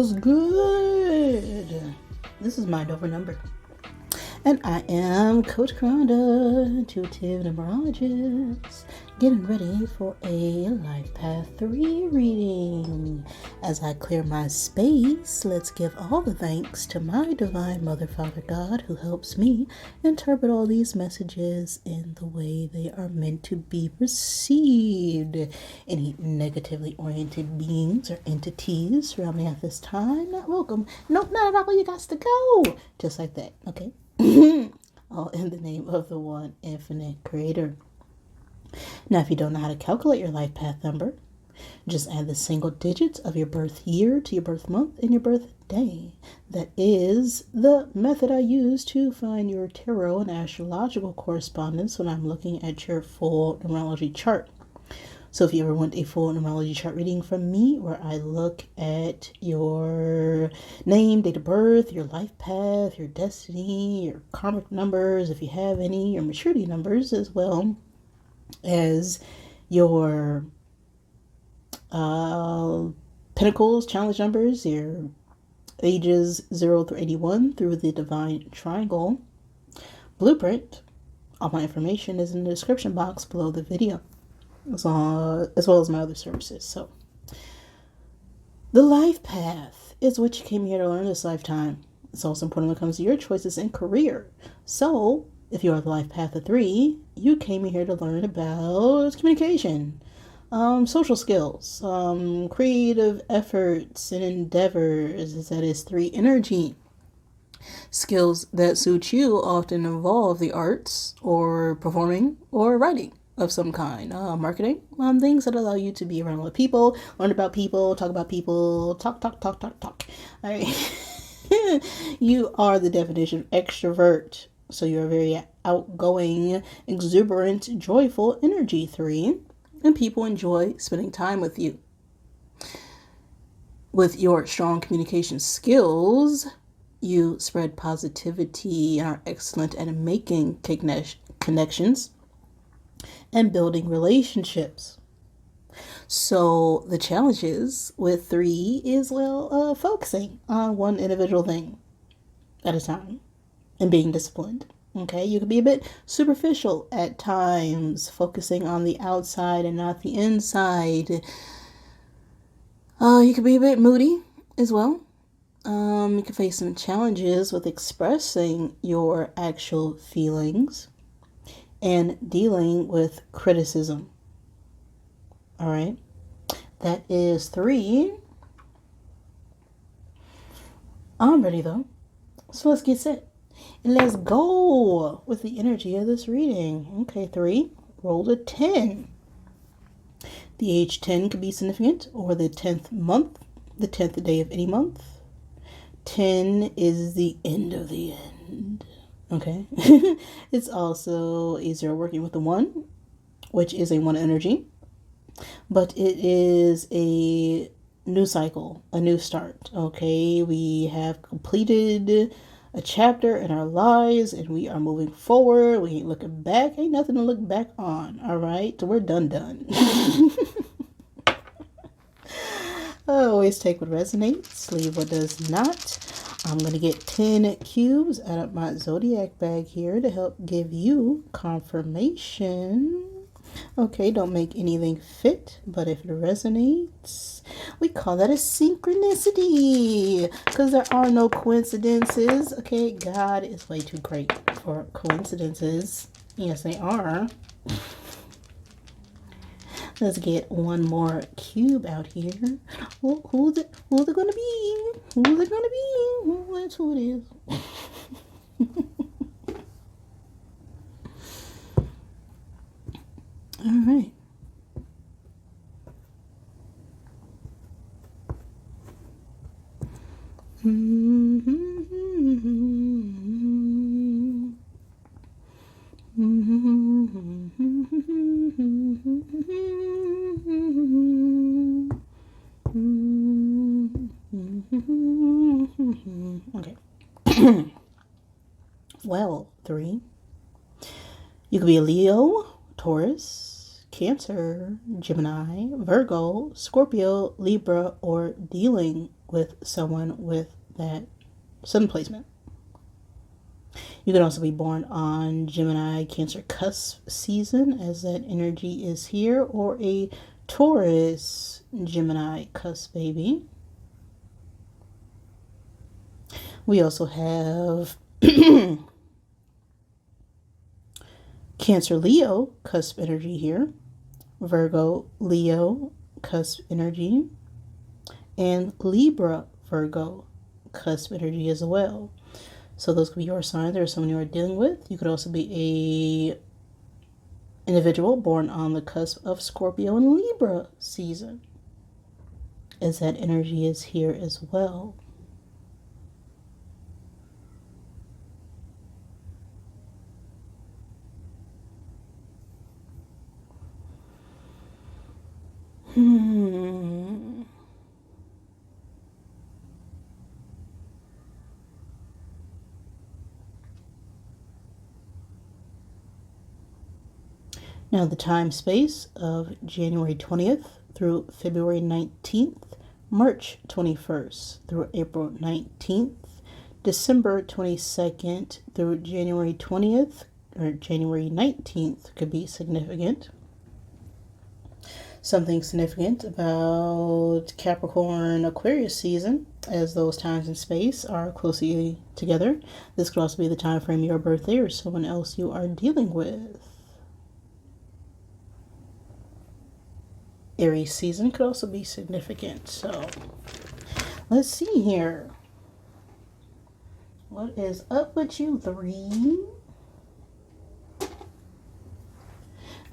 was good? This is Mind Over Number. And I am Coach Rhonda, intuitive numerologist, getting ready for a Life Path 3 reading. As I clear my space, let's give all the thanks to my Divine Mother, Father God, who helps me interpret all these messages in the way they are meant to be received. Any negatively oriented beings or entities around me at this time, not welcome. Nope, not at all. You got to go. Just like that, okay? All in the name of the one infinite creator. Now, if you don't know how to calculate your life path number, just add the single digits of your birth year to your birth month and your birth day. That is the method I use to find your tarot and astrological correspondence when I'm looking at your full numerology chart. So if you ever want a full numerology chart reading from me, where I look at your name, date of birth, your life path, your destiny, your karmic numbers, if you have any, your maturity numbers, as well as your pentacles, challenge numbers, your ages 0 through 81 through the divine triangle blueprint. All my information is in the description box below the video, as well as my other services. So the life path is what you came here to learn this lifetime. It's also important when it comes to your choices in career. So if you are the life path of 3, you came here to learn about communication, social skills, creative efforts and endeavors. That is 3 energy. Skills that suit you often involve the arts or performing or writing of some kind, marketing, things that allow you to be around with people, learn about people, talk about people, talk. All right. You are the definition of extrovert. So you're a very outgoing, exuberant, joyful energy 3, and people enjoy spending time with you. With your strong communication skills, you spread positivity and are excellent at making connections and building relationships. So the challenges with 3 is, focusing on one individual thing at a time and being disciplined. Okay, you can be a bit superficial at times, focusing on the outside and not the inside. You can be a bit moody as well. You can face some challenges with expressing your actual feelings and dealing with criticism. All right, that is 3. I'm ready though, so let's get set and let's go with the energy of this reading. Okay, 3, roll a 10. The age 10 could be significant, or the 10th month, the 10th day of any month. 10 is the end of the end. Okay. It's also easier working with the 1, which is a 1 energy, but it is a new cycle, a new start. Okay, we have completed a chapter in our lives and we are moving forward. We ain't looking back. Ain't nothing to look back on. All right, so we're done. Always take what resonates, leave what does not. I'm going to get 10 cubes out of my Zodiac bag here to help give you confirmation. Okay, don't make anything fit, but if it resonates, we call that a synchronicity, because there are no coincidences. Okay, God is way too great for coincidences. Yes, they are. Let's get one more cube out here. Well, who's it gonna be? Who's it gonna be? Well, that's who it is. All right. Okay. Well, 3. You could be a Leo, Taurus, Cancer, Gemini, Virgo, Scorpio, Libra, or dealing with someone with that sun placement. You can also be born on Gemini, Cancer cusp season, as that energy is here, or a Taurus, Gemini cusp baby. We also have Cancer, Leo cusp energy here, Virgo, Leo cusp energy, and Libra, Virgo cusp energy as well. So those could be your signs or someone you are dealing with. You could also be a individual born on the cusp of Scorpio and Libra season, as that energy is here as well. Now the time space of January 20th through February 19th, March 21st through April 19th, December 22nd through January 20th or January 19th could be significant. Something significant about Capricorn, Aquarius season, as those times and space are closely together. This could also be the time frame of your birthday or someone else you are dealing with. Aries season could also be significant. So let's see here. What is up with you, 3?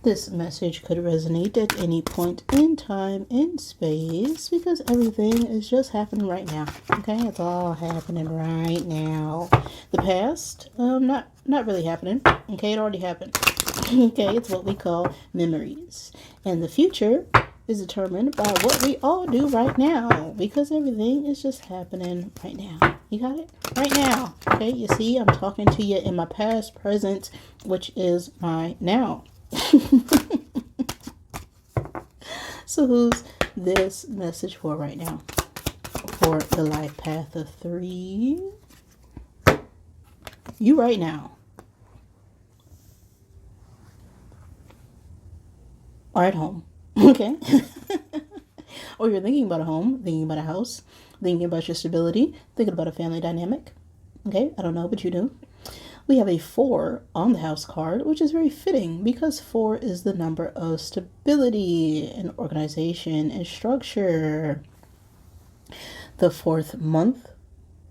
This message could resonate at any point in time and space because everything is just happening right now. Okay, it's all happening right now. The past, not really happening. Okay, it already happened. Okay, it's what we call memories. And the future is determined by what we all do right now because everything is just happening right now. You got it? Right now. Okay, you see, I'm talking to you in my past, present, which is my now. So who's this message for right now? For the life path of 3. You right now are at home. Okay. Or you're thinking about a home, thinking about a house, thinking about your stability, thinking about a family dynamic. Okay, I don't know, but you do. We have a 4 on the house card, which is very fitting because 4 is the number of stability and organization and structure. The 4th month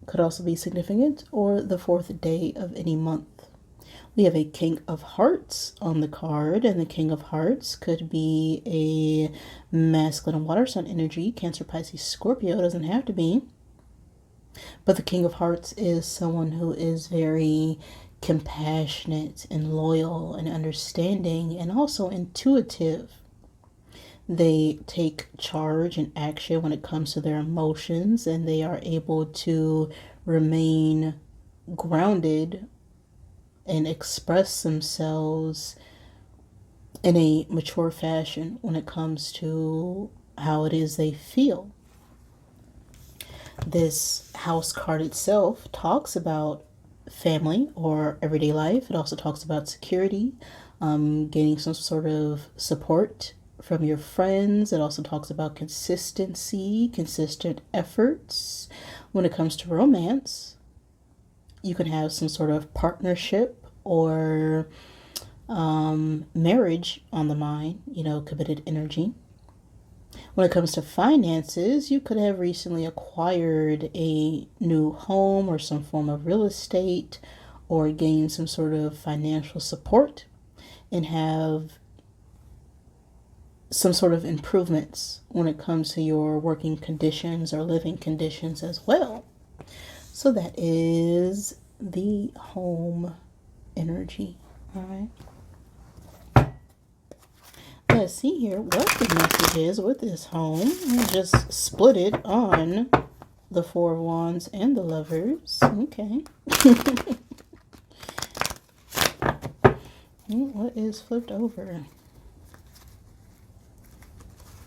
could also be significant, or the 4th day of any month. We have a King of Hearts on the card, and the King of Hearts could be a masculine water sign energy, Cancer, Pisces, Scorpio. It doesn't have to be. But the King of Hearts is someone who is very compassionate and loyal and understanding and also intuitive. They take charge and action when it comes to their emotions, and they are able to remain grounded and express themselves in a mature fashion when it comes to how it is they feel. This house card itself talks about family or everyday life. It also talks about security, gaining some sort of support from your friends. It also talks about consistency, consistent efforts. When it comes to romance, you can have some sort of partnership or marriage on the mind, committed energy. When it comes to finances, you could have recently acquired a new home or some form of real estate or gained some sort of financial support and have some sort of improvements when it comes to your working conditions or living conditions as well. So that is the home energy. All right. Let's see here what the message is with this home. We just split it on the 4 of Wands and the Lovers. Okay. What is flipped over?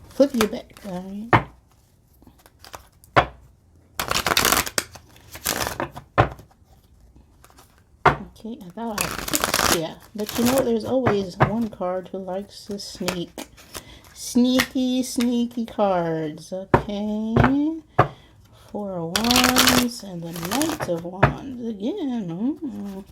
Flip you back. All right. Okay, I thought yeah, but you know, there's always one card who likes to sneak. Sneaky cards. Okay. Four of Wands and the Knight of Wands again.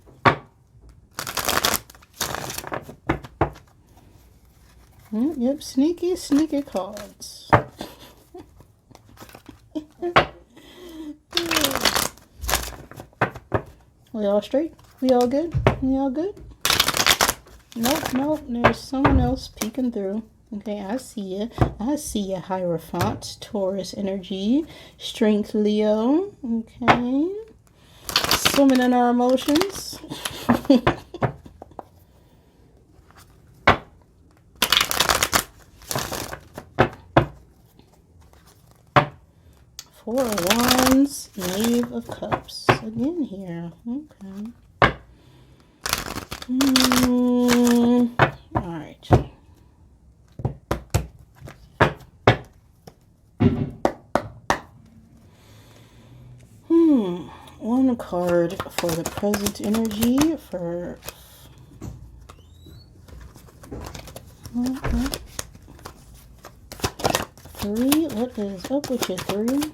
Yep, sneaky cards. We all straight? We all good? We all good? Nope. There's someone else peeking through. Okay, I see you. I see you, Hierophant, Taurus energy, Strength, Leo. Okay. Swimming in our emotions. Four of Wands, Knave of Cups. Again here. Okay. Alright. One card for the present energy for... Three. What is up with your three?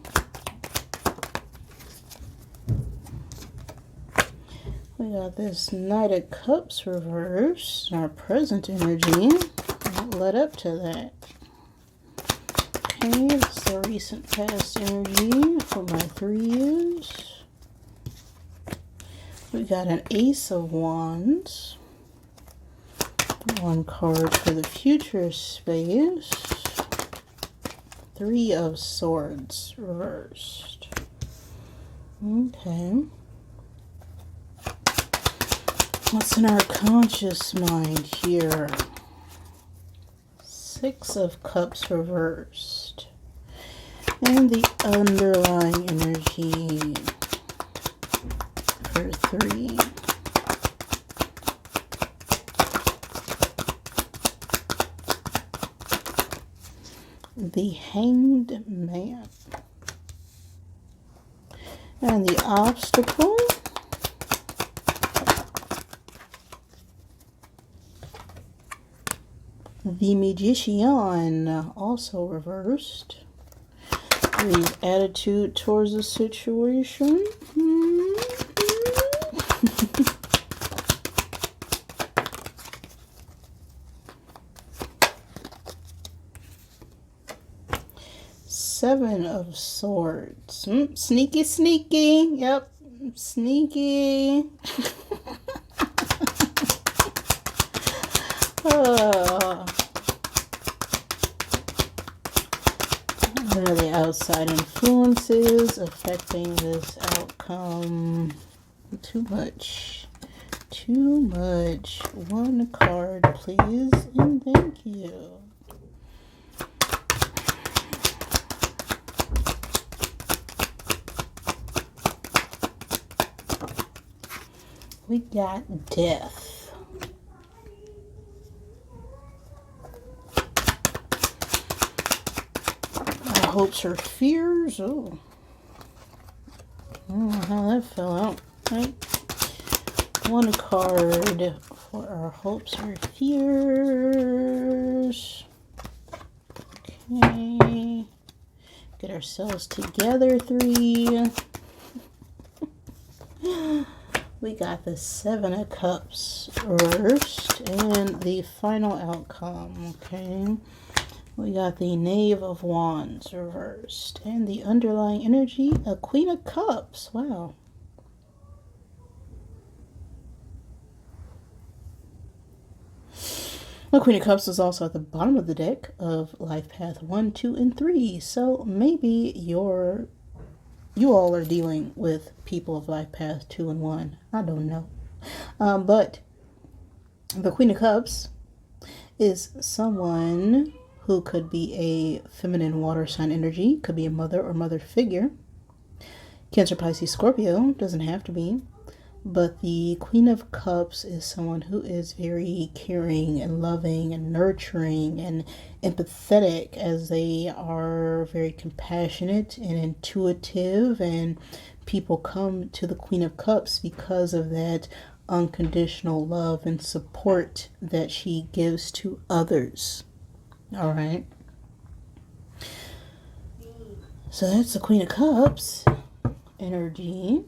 We got this Knight of Cups reversed, our present energy. What led up to that? Okay, this is the recent past energy for my 3 years. We got an Ace of Wands. One card for the future space. 3 of Swords reversed. Okay. What's in our conscious mind here? 6 of Cups reversed. And the underlying energy for 3. The Hanged Man. And the obstacle. The Magician, also reversed. The attitude towards the situation. Seven of Swords. Sneaky. Yep, sneaky. What are the outside influences affecting this outcome? Too much. One card, please, and thank you. We got Death. Our hopes or fears. Oh. I don't know how that fell out. Right? One card for our hopes or fears. Okay. Get ourselves together, 3. We got the 7 of Cups reversed and the final outcome, okay? We got the Knave of Wands reversed and the underlying energy, a Queen of Cups. Wow. The Queen of Cups is also at the bottom of the deck of Life Path 1, 2, and 3. So maybe you all are dealing with people of Life Path 2 and 1. I don't know. But the Queen of Cups is someone who could be a feminine water sign energy, could be a mother or mother figure. Cancer, Pisces, Scorpio, doesn't have to be. But the Queen of Cups is someone who is very caring and loving and nurturing and empathetic, as they are very compassionate and intuitive, and people come to the Queen of Cups because of that unconditional love and support that she gives to others. All right. So that's the Queen of Cups energy.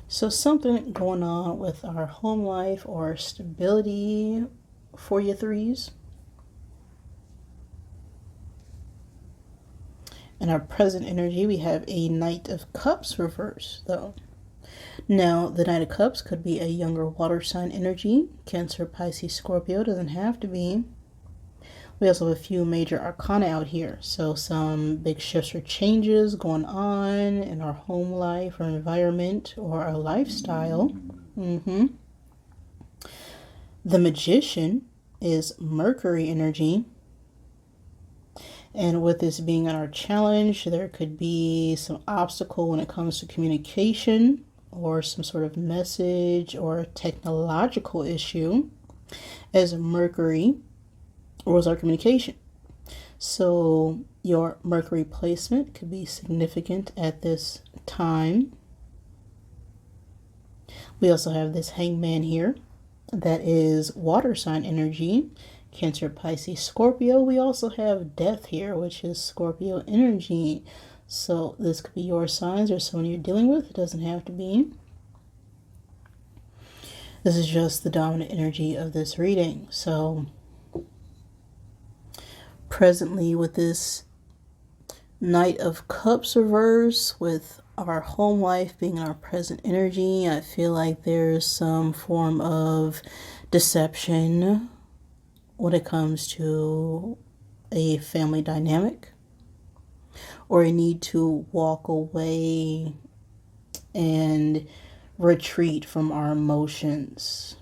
So something going on with our home life or stability for your threes. In our present energy, we have a Knight of Cups reverse, though. Now, the Knight of Cups could be a younger water sign energy. Cancer, Pisces, Scorpio. Doesn't have to be. We also have a few major arcana out here. So some big shifts or changes going on in our home life or environment or our lifestyle. The Magician is Mercury energy. And with this being on our challenge, there could be some obstacle when it comes to communication or some sort of message or technological issue, as Mercury rules our communication. So your Mercury placement could be significant at this time. We also have this Hangman here that is water sign energy. Cancer, Pisces, Scorpio. We also have Death here, which is Scorpio energy. So this could be your signs or someone you're dealing with. It doesn't have to be. This is just the dominant energy of this reading. So presently with this Knight of Cups reverse, with our home life being our present energy, I feel like there's some form of deception when it comes to a family dynamic, or a need to walk away and retreat from our emotions.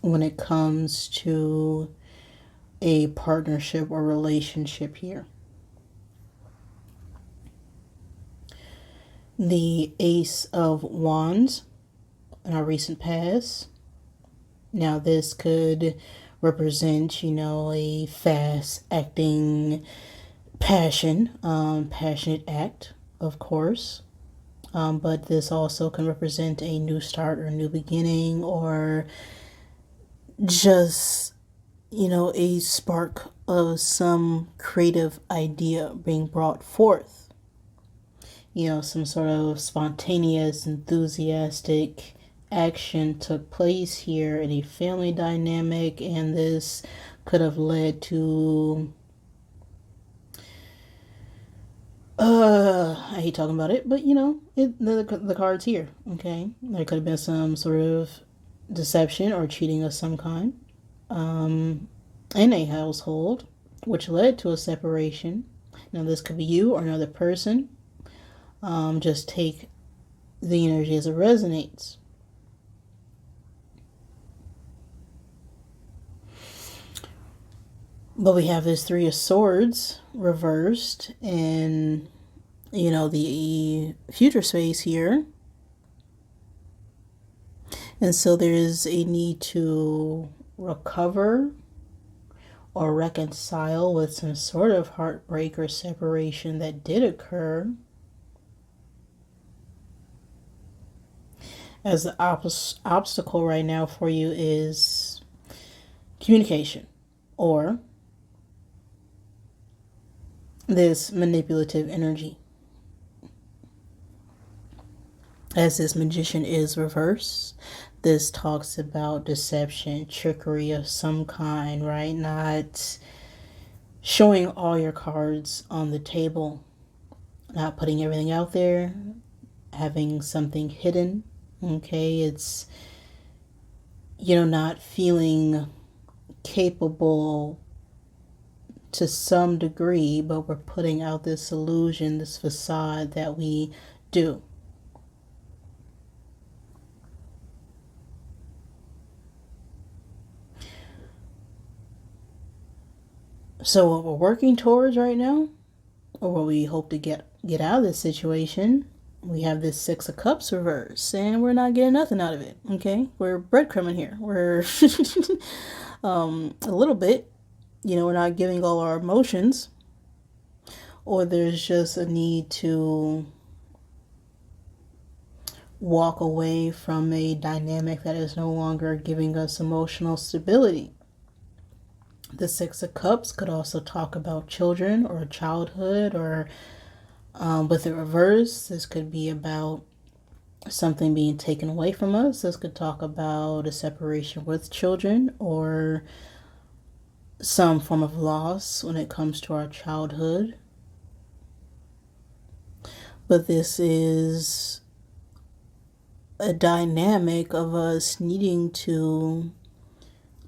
When it comes to a partnership or relationship here. The Ace of Wands in our recent past. Now this could represent, a fast acting passionate act, of course. But this also can represent a new start or new beginning, or just, a spark of some creative idea being brought forth. Some sort of spontaneous, enthusiastic action took place here in a family dynamic, and this could have led to I hate talking about it, but the card's here. Okay, there could have been some sort of deception or cheating of some kind in a household, which led to a separation. Now this could be you or another person. Just take the energy as it resonates. But we have this Three of Swords reversed in, the future space here. And so there is a need to recover or reconcile with some sort of heartbreak or separation that did occur. As the obstacle right now for you is communication, or this manipulative energy. As this Magician is reverse, this talks about deception, trickery of some kind, right? Not showing all your cards on the table, not putting everything out there, having something hidden. Okay, it's, not feeling capable to some degree, but we're putting out this illusion, this facade that we do. So what we're working towards right now, or what we hope to get out of this situation, we have this Six of Cups reverse, and we're not getting nothing out of it. Okay, we're breadcrumbing here. We're a little bit, we're not giving all our emotions, or there's just a need to walk away from a dynamic that is no longer giving us emotional stability. The Six of Cups could also talk about children or childhood, or with the reverse, this could be about something being taken away from us. This could talk about a separation with children or some form of loss when it comes to our childhood. But this is a dynamic of us needing to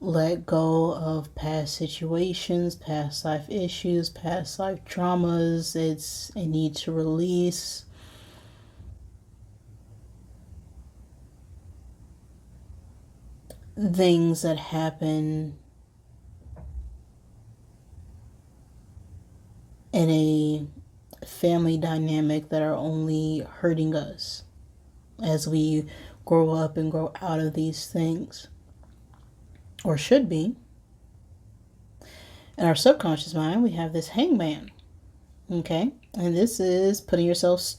let go of past situations, past life issues, past life traumas. It's a need to release things that happen in a family dynamic that are only hurting us as we grow up and grow out of these things, or should be. In our subconscious mind, we have this hangman, okay? And this is putting yourself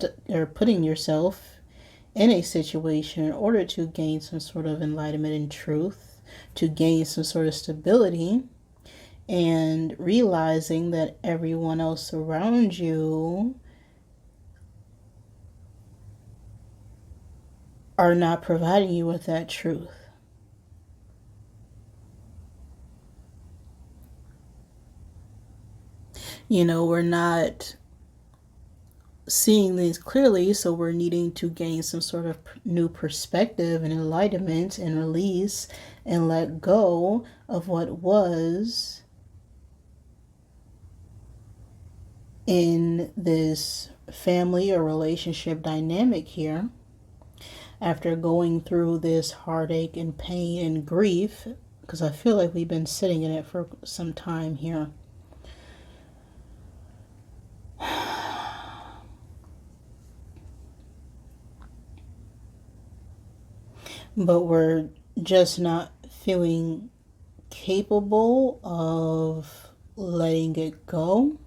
in a situation in order to gain some sort of enlightenment and truth, to gain some sort of stability, and realizing that everyone else around you are not providing you with that truth. We're not seeing things clearly, so we're needing to gain some sort of new perspective and enlightenment and release and let go of what was in this family or relationship dynamic here. After going through this heartache and pain and grief, because I feel like we've been sitting in it for some time here. But we're just not feeling capable of letting it go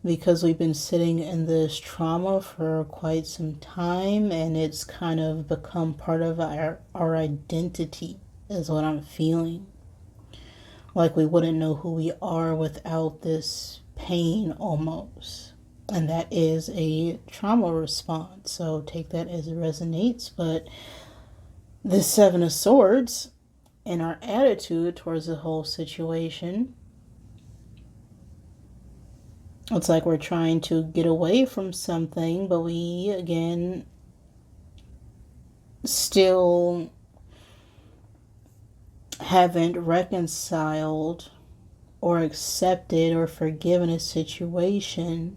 because we've been sitting in this trauma for quite some time, and it's kind of become part of our identity, is what I'm feeling. Like we wouldn't know who we are without this pain almost. And that is a trauma response. So take that as it resonates. But the Seven of Swords and our attitude towards the whole situation, it's like we're trying to get away from something, but we, again, still haven't reconciled or accepted or forgiven a situation.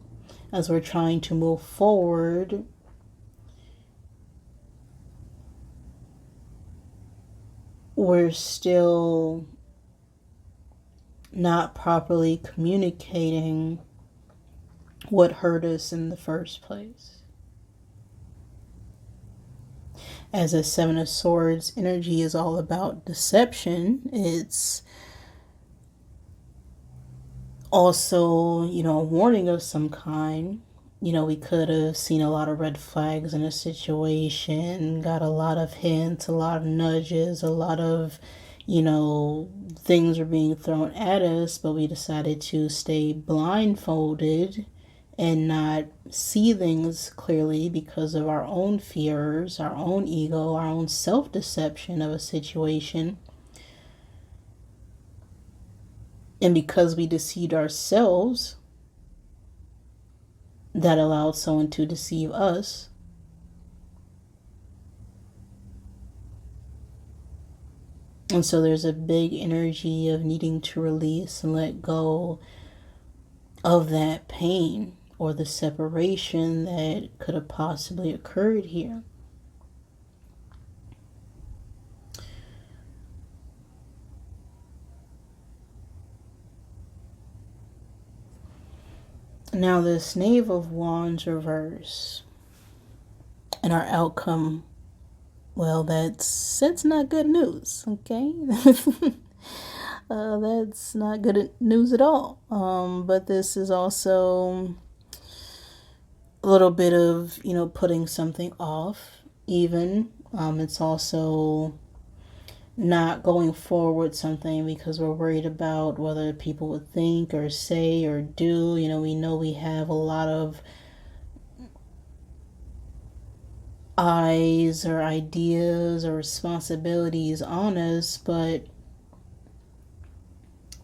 As we're trying to move forward, we're still not properly communicating what hurt us in the first place. As a Seven of Swords energy is all about deception, it's also, a warning of some kind. We could have seen a lot of red flags in a situation, got a lot of hints, a lot of nudges, a lot of, things are being thrown at us, but we decided to stay blindfolded and not see things clearly because of our own fears, our own ego, our own self-deception of a situation. And because we deceived ourselves, that allowed someone to deceive us. And so there's a big energy of needing to release and let go of that pain or the separation that could have possibly occurred here. Now this Knave of Wands reverse and our outcome, well, that's not good news, okay? That's not good news at all. But this is also a little bit of, putting something off, even. It's also not going forward something because we're worried about whether people would think or say or do. We know we have a lot of eyes or ideas or responsibilities on us, but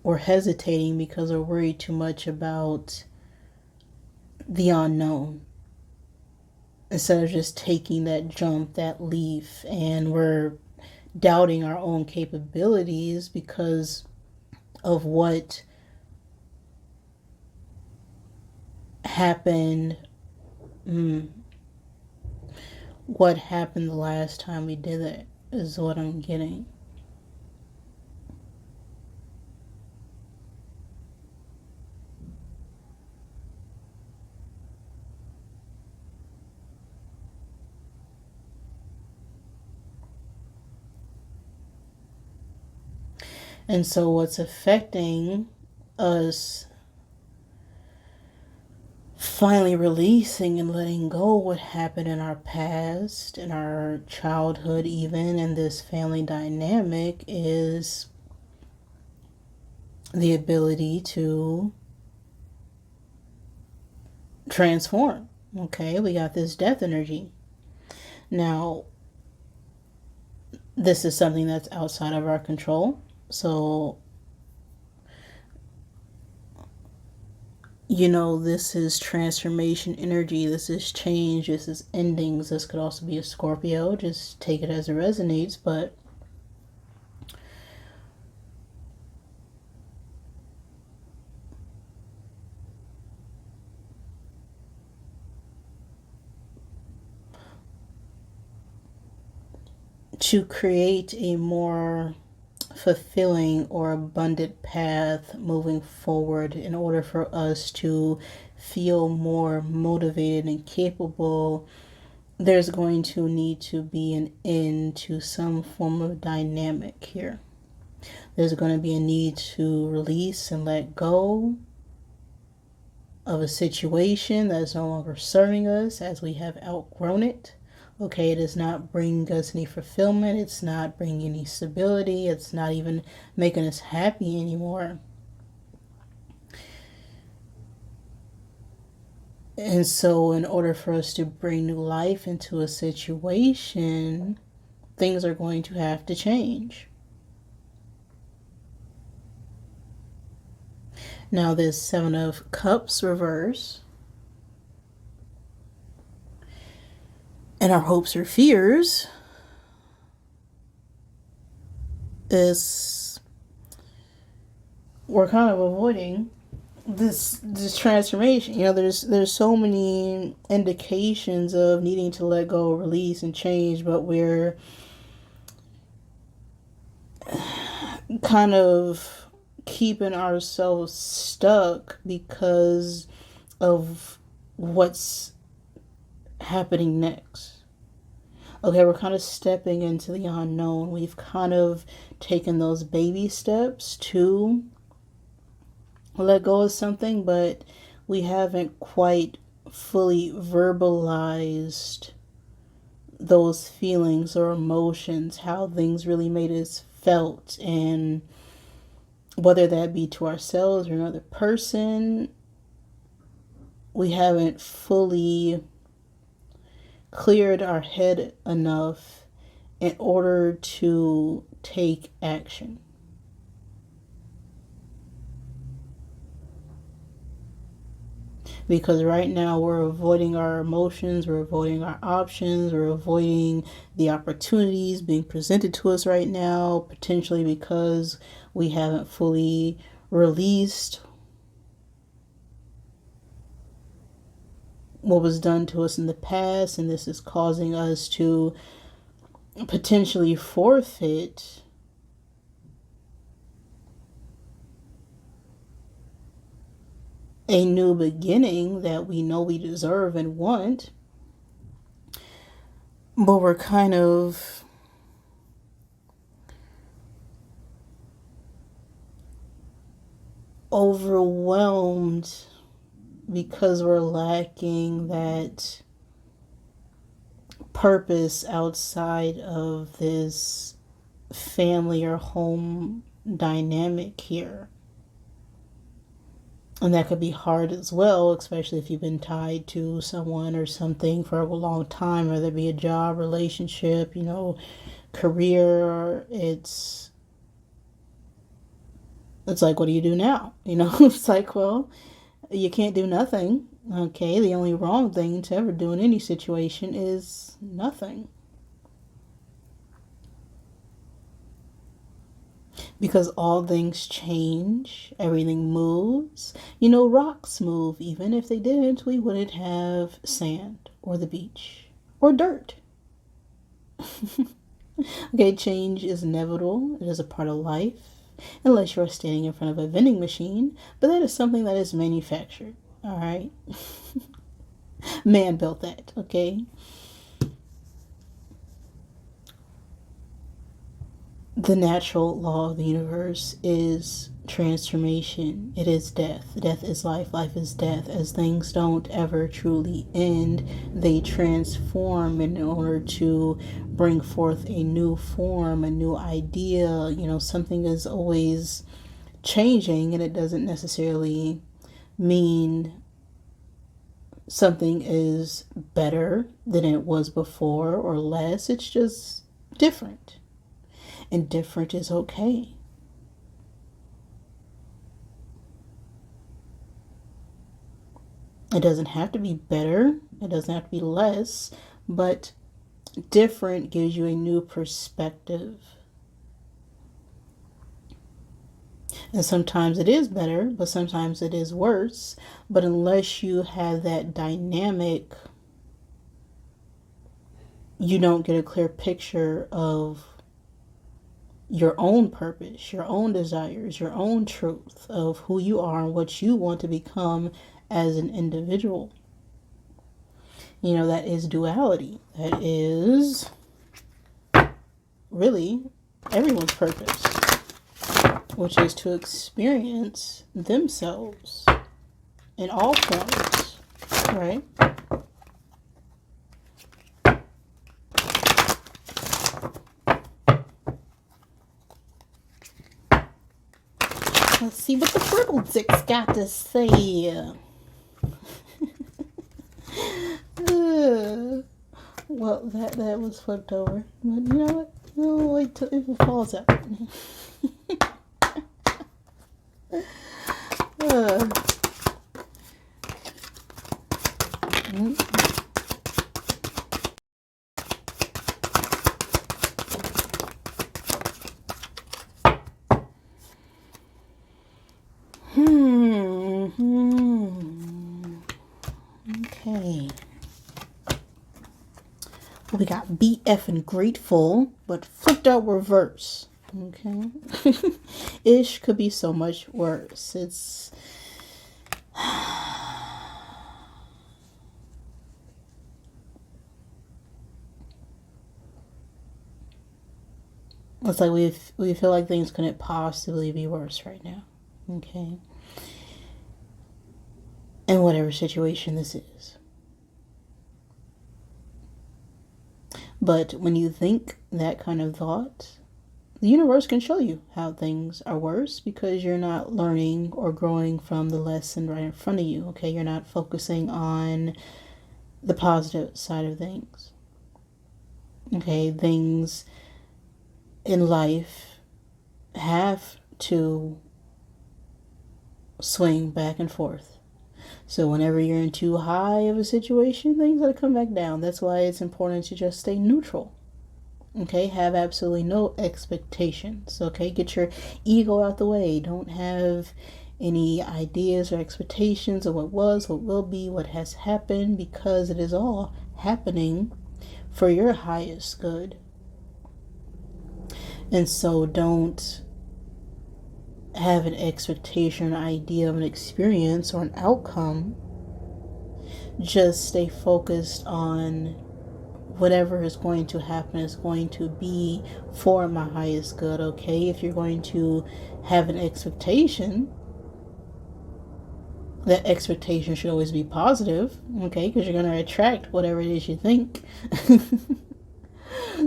we're hesitating because we're worried too much about the unknown instead of just taking that jump, that leap, and we're doubting our own capabilities because of what happened. What happened the last time we did it is what I'm getting. And so what's affecting us finally releasing and letting go what happened in our past, in our childhood even, and this family dynamic is the ability to transform. Okay, we got this death energy. Now, this is something that's outside of our control. So, this is transformation energy. This is change. This is endings. This could also be a Scorpio. Just take it as it resonates. But to create a more fulfilling or abundant path moving forward, in order for us to feel more motivated and capable, there's going to need to be an end to some form of dynamic here. There's going to be a need to release and let go of a situation that is no longer serving us as we have outgrown it. Okay, it is not bringing us any fulfillment. It's not bringing any stability. It's not even making us happy anymore. And so in order for us to bring new life into a situation, things are going to have to change. Now this Seven of Cups reverse, and our hopes or fears is we're kind of avoiding this transformation. There's so many indications of needing to let go, release, and change, but we're kind of keeping ourselves stuck because of what's happening next. Okay, we're kind of stepping into the unknown. We've kind of taken those baby steps to let go of something, but we haven't quite fully verbalized those feelings or emotions, how things really made us felt, and whether that be to ourselves or another person, we haven't fully cleared our head enough in order to take action. Because right now we're avoiding our emotions, we're avoiding our options, we're avoiding the opportunities being presented to us right now, potentially because we haven't fully released what was done to us in the past, and this is causing us to potentially forfeit a new beginning that we know we deserve and want, but we're kind of overwhelmed because we're lacking that purpose outside of this family or home dynamic here. And that could be hard as well, especially if you've been tied to someone or something for a long time, whether it be a job, relationship, career. It's like, what do you do now? It's like, well, you can't do nothing. Okay, the only wrong thing to ever do in any situation is nothing. Because all things change, everything moves. Rocks move. Even if they didn't, we wouldn't have sand or the beach or dirt. Okay, change is inevitable. It is a part of life, unless you're standing in front of a vending machine, but that is something that is manufactured. All right. Man built that, okay? The natural law of the universe is transformation. It is death. Death is life. Life is death. As things don't ever truly end, they transform in order to bring forth a new form, a new idea. Something is always changing, and it doesn't necessarily mean something is better than it was before or less. It's just different. And different is okay. It doesn't have to be better. It doesn't have to be less. But different gives you a new perspective. And sometimes it is better, but sometimes it is worse. But unless you have that dynamic, you don't get a clear picture of your own purpose, your own desires, your own truth of who you are and what you want to become as an individual. That is duality. That is really everyone's purpose, which is to experience themselves in all forms, right? Let's see what the Virgo Dick's got to say. Well, that was flipped over. But you know what? We'll wait till it falls out. Okay. We got BF and grateful, but flipped out reverse. Okay. Ish could be so much worse. It's like we feel like things couldn't possibly be worse right now. Okay. In whatever situation this is. But when you think that kind of thought, the universe can show you how things are worse because you're not learning or growing from the lesson right in front of you. Okay, you're not focusing on the positive side of things. Okay, things in life have to swing back and forth. So whenever you're in too high of a situation, things gotta come back down. That's why it's important to just stay neutral. Okay, have absolutely no expectations. Okay, get your ego out the way. Don't have any ideas or expectations of what was, what will be, what has happened, because it is all happening for your highest good. And so don't have an expectation, an idea of an experience or an outcome. Just stay focused on whatever is going to happen is going to be for my highest good. Okay, if you're going to have an expectation, That expectation should always be positive, okay? Because you're going to attract whatever it is you think.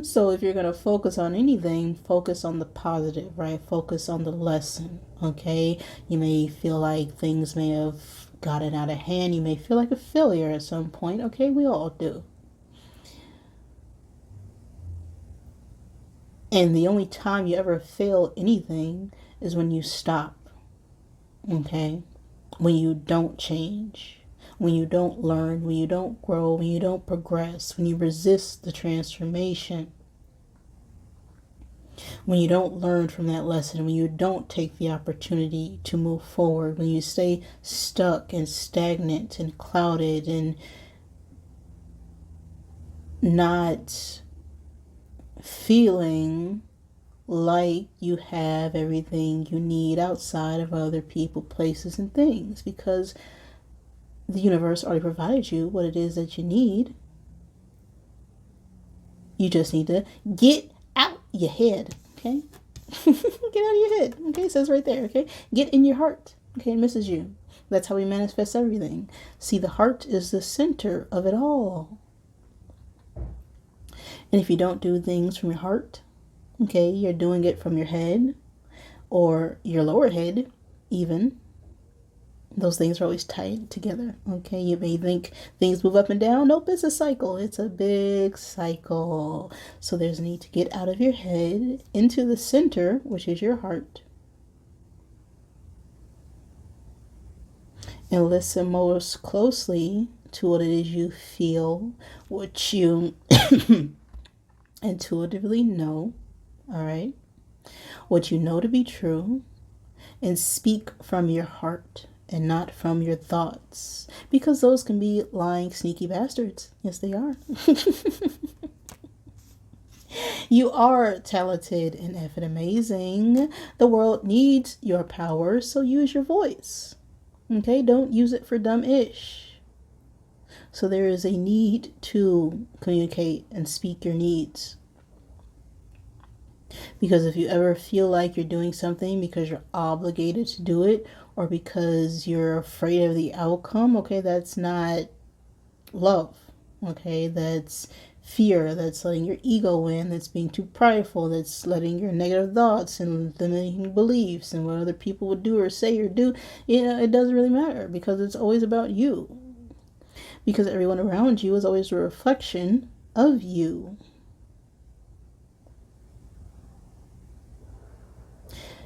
So if you're going to focus on anything, focus on the positive, right? Focus on the lesson, okay? You may feel like things may have gotten out of hand. You may feel like a failure at some point, okay? We all do. And the only time you ever fail anything is when you stop, okay? When you don't change, when you don't learn, when you don't grow, when you don't progress, when you resist the transformation, when you don't learn from that lesson, when you don't take the opportunity to move forward, when you stay stuck and stagnant and clouded and not feeling like you have everything you need outside of other people, places, and things, because the universe already provided you what it is that you need. You just need to get out your head, okay? Get out of your head, okay? It says right there, okay? Get in your heart, okay? It misses you. That's how we manifest everything. See, the heart is the center of it all. And if you don't do things from your heart, okay, you're doing it from your head or your lower head, even. Those things are always tied together, okay? You may think things move up and down. Nope, it's a cycle. It's a big cycle. So there's a need to get out of your head into the center, which is your heart. And listen most closely to what it is you feel, what you intuitively know, all right? What you know to be true, and speak from your heart and not from your thoughts, because those can be lying, sneaky bastards. Yes, they are. You are talented and effing amazing. The world needs your power, so use your voice. Okay, don't use it for dumb-ish. So there is a need to communicate and speak your needs. Because if you ever feel like you're doing something because you're obligated to do it, or because you're afraid of the outcome, okay, that's not love, okay? That's fear, that's letting your ego win, that's being too prideful, that's letting your negative thoughts and limiting beliefs and what other people would do or say or do, it doesn't really matter, because it's always about you. Because everyone around you is always a reflection of you.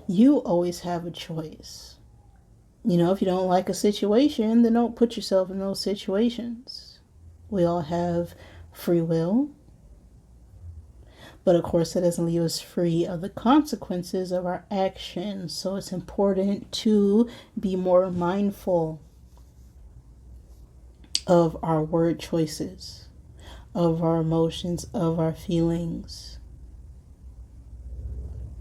You always have a choice. If you don't like a situation, then don't put yourself in those situations. We all have free will. But of course, that doesn't leave us free of the consequences of our actions. So it's important to be more mindful of our word choices, of our emotions, of our feelings.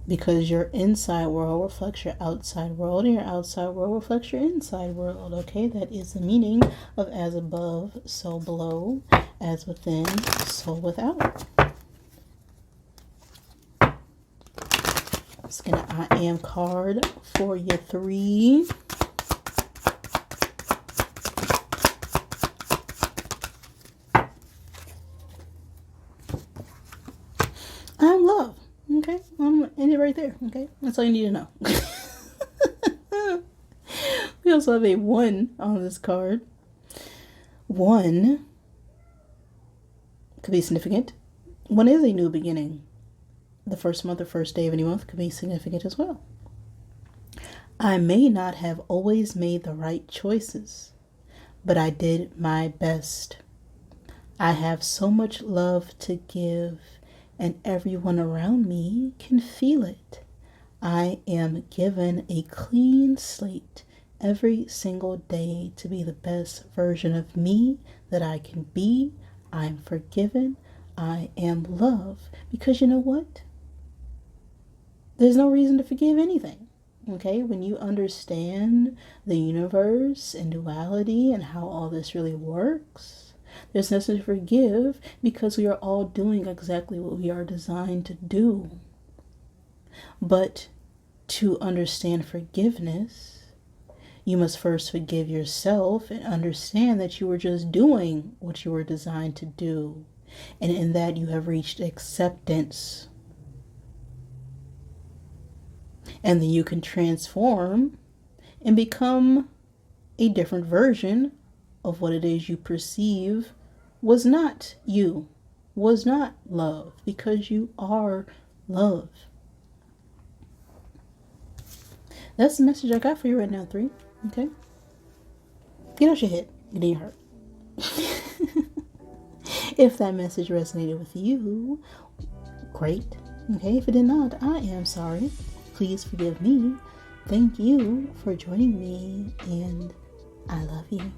Because your inside world reflects your outside world, and your outside world reflects your inside world, okay? That is the meaning of as above, so below, as within, so without. Let's get an I am card for your 3. I'm love. Okay, I'm gonna end it right there. Okay, that's all you need to know. We also have a 1 on this card. 1 could be significant. 1 is a new beginning. The first month or first day of any month could be significant as well. I may not have always made the right choices, but I did my best. I have so much love to give, and everyone around me can feel it. I am given a clean slate every single day to be the best version of me that I can be. I'm forgiven. I am love. Because you know what? There's no reason to forgive anything. Okay? When you understand the universe and duality and how all this really works, there's nothing to forgive, because we are all doing exactly what we are designed to do. But to understand forgiveness, You must first forgive yourself and understand that you were just doing what you were designed to do. And in that, you have reached acceptance. And then you can transform and become a different version of what it is you perceive was not you, was not love, because you are love. That's the message I got for you right now, 3. Okay? Get out your head. Get in your heart. If that message resonated with you, great. Okay? If it did not, I am sorry. Please forgive me. Thank you for joining me, and I love you.